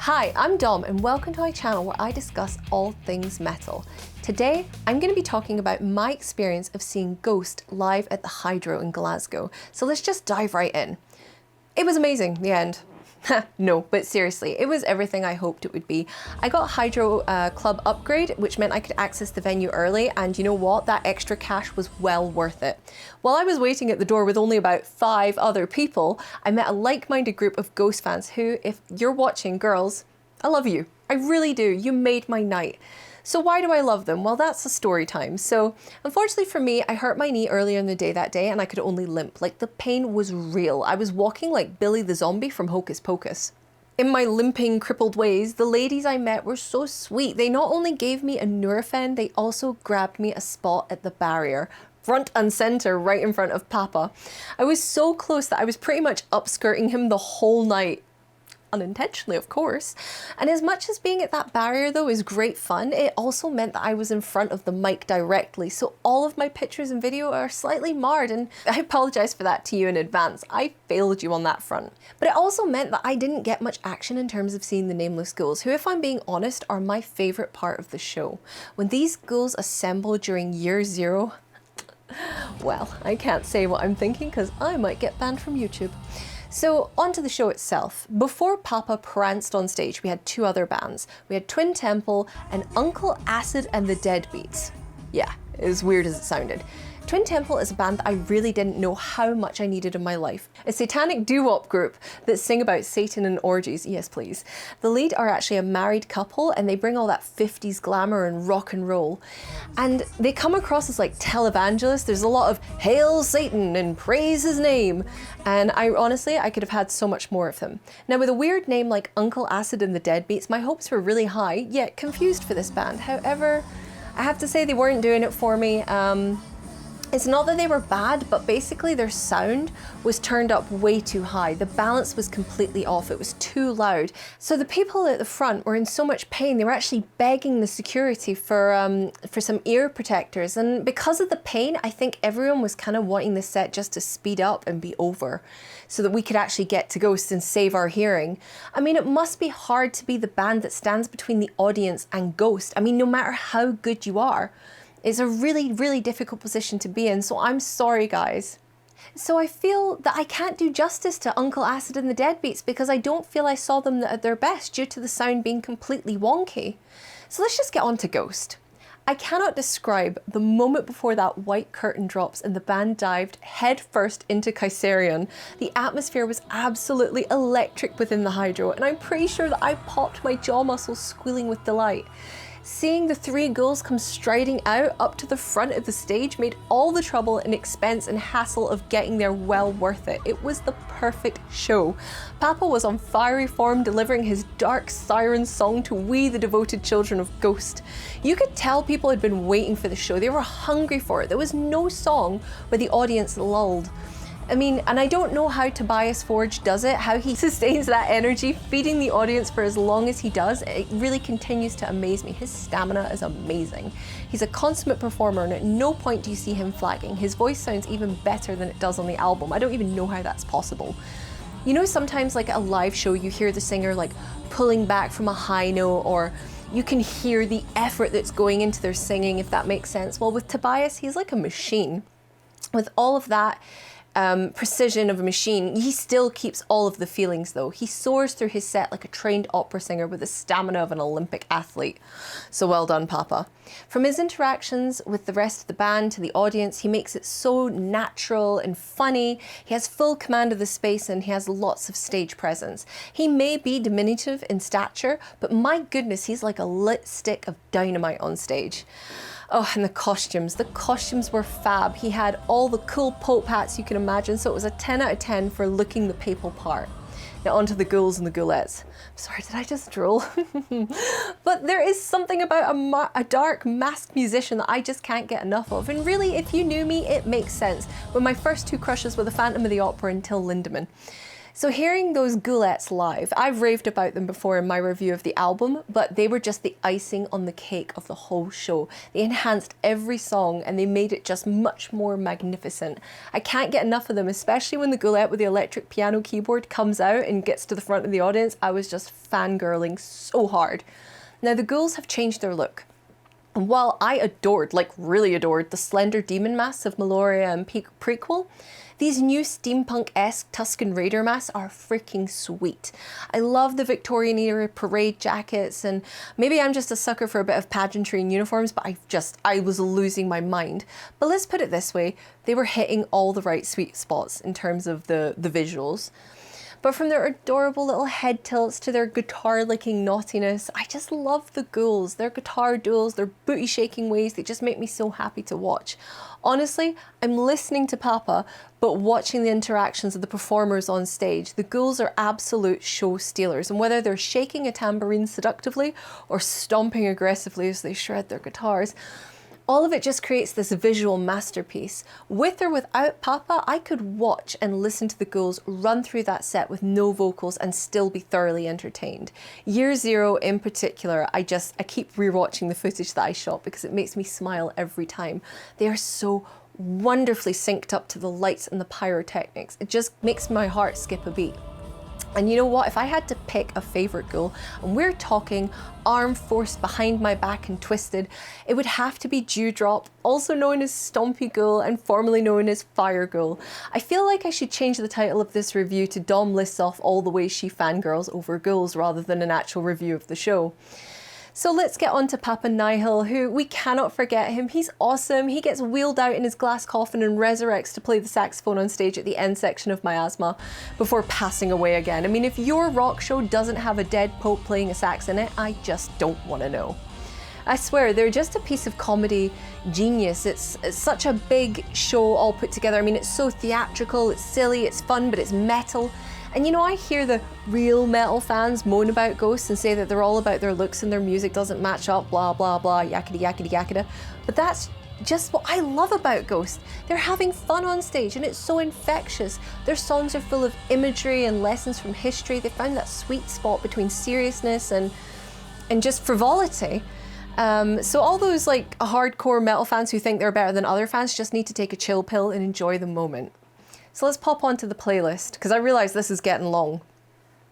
Hi, I'm Dom and welcome to my channel where I discuss all things metal. Today, I'm going to be talking about my experience of seeing Ghost live at the Hydro in Glasgow. So let's just dive right in. It was amazing, the end. No, but seriously, it was everything I hoped it would be. I got Hydro Club upgrade, which meant I could access the venue early, and you know what? That extra cash was well worth it. While I was waiting at the door with only about 5 other people, I met a like-minded group of Ghost fans who, if you're watching, girls, I love you. I really do. You made my night. So why do I love them? Well, that's a story time. So unfortunately for me, I hurt my knee earlier in the day that day and I could only limp. Like, the pain was real. I was walking like Billy the Zombie from Hocus Pocus. In my limping, crippled ways, the ladies I met were so sweet. They not only gave me a Nurofen, they also grabbed me a spot at the barrier, front and center, right in front of Papa. I was so close that I was pretty much upskirting him the whole night. Unintentionally, of course. And as much as being at that barrier though is great fun, it also meant that I was in front of the mic directly, so all of my pictures and video are slightly marred, and I apologize for that to you in advance. I failed you on that front. But it also meant that I didn't get much action in terms of seeing the Nameless Ghouls, who, if I'm being honest, are my favorite part of the show. When these ghouls assemble during year 0, well, I can't say what I'm thinking because I might get banned from YouTube. So onto the show itself. Before Papa pranced on stage, we had 2 other bands. We had Twin Temple and Uncle Acid and the Deadbeats. Yeah, as weird as it sounded. Twin Temple is a band that I really didn't know how much I needed in my life. A satanic doo-wop group that sing about Satan and orgies, yes please. The lead are actually a married couple and they bring all that 50s glamour and rock and roll. And they come across as like televangelists. There's a lot of "Hail Satan" and "Praise his name." And honestly, I could have had so much more of them. Now, with a weird name like Uncle Acid and the Deadbeats, my hopes were really high, yet confused for this band. However, I have to say they weren't doing it for me. It's not that they were bad, but basically their sound was turned up way too high. The balance was completely off. It was too loud. So the people at the front were in so much pain, they were actually begging the security for some ear protectors. And because of the pain, I think everyone was kind of wanting the set just to speed up and be over so that we could actually get to Ghost and save our hearing. I mean, it must be hard to be the band that stands between the audience and Ghost. I mean, no matter how good you are. It's a really, really difficult position to be in, so I'm sorry, guys. So I feel that I can't do justice to Uncle Acid and the Deadbeats because I don't feel I saw them at their best due to the sound being completely wonky. So let's just get on to Ghost. I cannot describe the moment before that white curtain drops and the band dived headfirst into Kaiserion. The atmosphere was absolutely electric within the Hydro, and I'm pretty sure that I popped my jaw muscles squealing with delight. Seeing the 3 ghouls come striding out up to the front of the stage made all the trouble and expense and hassle of getting there well worth it. It was the perfect show. Papa was on fiery form, delivering his dark siren song to we the devoted children of Ghost. You could tell people had been waiting for the show. They were hungry for it. There was no song where the audience lulled. I mean, and I don't know how Tobias Forge does it, how he sustains that energy, feeding the audience for as long as he does. It really continues to amaze me. His stamina is amazing. He's a consummate performer, and at no point do you see him flagging. His voice sounds even better than it does on the album. I don't even know how that's possible. You know, sometimes like at a live show, you hear the singer like pulling back from a high note, or you can hear the effort that's going into their singing, if that makes sense. Well, with Tobias, he's like a machine. With all of that precision of a machine, he still keeps all of the feelings though. He soars through his set like a trained opera singer with the stamina of an Olympic athlete. So well done, Papa. From his interactions with the rest of the band to the audience, he makes it so natural and funny. He has full command of the space and he has lots of stage presence. He may be diminutive in stature, but my goodness, he's like a lit stick of dynamite on stage. Oh, and the costumes were fab. He had all the cool Pope hats you can imagine, so it was a 10 out of 10 for looking the papal part. Now onto the ghouls and the ghoulettes. Sorry, did I just drool? But there is something about a dark masked musician that I just can't get enough of. And really, if you knew me, it makes sense. When my first 2 crushes were the Phantom of the Opera and Till Lindemann. So hearing those Ghoulettes live, I've raved about them before in my review of the album, but they were just the icing on the cake of the whole show. They enhanced every song and they made it just much more magnificent. I can't get enough of them, especially when the Ghoulette with the electric piano keyboard comes out and gets to the front of the audience. I was just fangirling so hard. Now the Ghouls have changed their look. And while I adored, like really adored, the slender demon masks of Meloria and Prequel, these new steampunk-esque Tusken Raider masks are freaking sweet. I love the Victorian era parade jackets, and maybe I'm just a sucker for a bit of pageantry and uniforms, but I was losing my mind. But let's put it this way, they were hitting all the right sweet spots in terms of the visuals. But from their adorable little head tilts to their guitar-licking naughtiness, I just love the Ghouls. Their guitar duels, their booty-shaking ways, they just make me so happy to watch. Honestly, I'm listening to Papa, but watching the interactions of the performers on stage. The Ghouls are absolute show stealers, and whether they're shaking a tambourine seductively or stomping aggressively as they shred their guitars, all of it just creates this visual masterpiece. With or without Papa, I could watch and listen to the Ghouls run through that set with no vocals and still be thoroughly entertained. Year Zero in particular, I keep rewatching the footage that I shot because it makes me smile every time. They are so wonderfully synced up to the lights and the pyrotechnics. It just makes my heart skip a beat. And you know what, if I had to pick a favourite Ghoul, and we're talking arm forced behind my back and twisted, it would have to be Dewdrop, also known as Stompy Ghoul and formerly known as Fire Ghoul. I feel like I should change the title of this review to Dom lists off all the ways she fangirls over ghouls rather than an actual review of the show. So let's get on to Papa Nihil, who we cannot forget him. He's awesome. He gets wheeled out in his glass coffin and resurrects to play the saxophone on stage at the end section of Miasma before passing away again. I mean, if your rock show doesn't have a dead pope playing a sax in it, I just don't want to know. I swear, they're just a piece of comedy genius. It's such a big show all put together. I mean, it's so theatrical, it's silly, it's fun, but it's metal. And you know, I hear the real metal fans moan about Ghost and say that they're all about their looks and their music doesn't match up, blah, blah, blah, yakety, yakety, yakety. But that's just what I love about Ghost. They're having fun on stage and it's so infectious. Their songs are full of imagery and lessons from history. They found that sweet spot between seriousness and just frivolity. So all those like hardcore metal fans who think they're better than other fans just need to take a chill pill and enjoy the moment. So let's pop onto the playlist, because I realise this is getting long.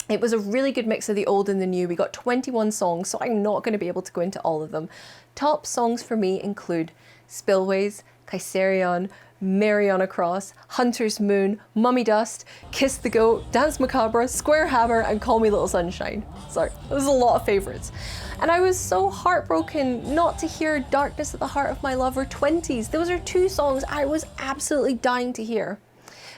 It was a really good mix of the old and the new. We got 21 songs, so I'm not going to be able to go into all of them. Top songs for me include Spillways, Kaiserion, Mariana Cross, Hunter's Moon, Mummy Dust, Kiss the Goat, Dance Macabre, Square Hammer, and Call Me Little Sunshine. Sorry, there's a lot of favourites. And I was so heartbroken not to hear Darkness at the Heart of My Lover 20s. Those are two songs I was absolutely dying to hear.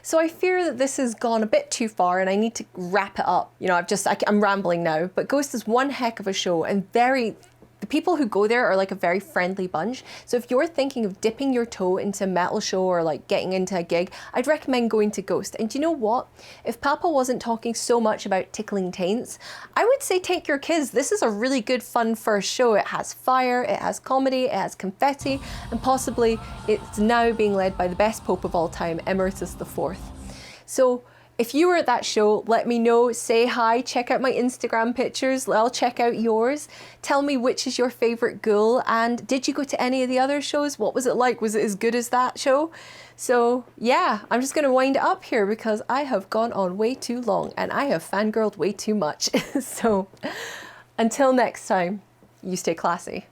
So I fear that this has gone a bit too far and I need to wrap it up. You know, I'm rambling now, but Ghost is one heck of a show and the people who go there are like a very friendly bunch. So if you're thinking of dipping your toe into a metal show or like getting into a gig, I'd recommend going to Ghost. And do you know what? If Papa wasn't talking so much about tickling taints, I would say take your kids. This is a really good fun first show. It has fire, it has comedy, it has confetti, and possibly it's now being led by the best pope of all time, Emeritus IV. So if you were at that show, let me know, say hi, check out my Instagram pictures, I'll check out yours. Tell me which is your favourite Ghoul, and did you go to any of the other shows? What was it like? Was it as good as that show? So yeah, I'm just going to wind it up here because I have gone on way too long and I have fangirled way too much. So until next time, you stay classy.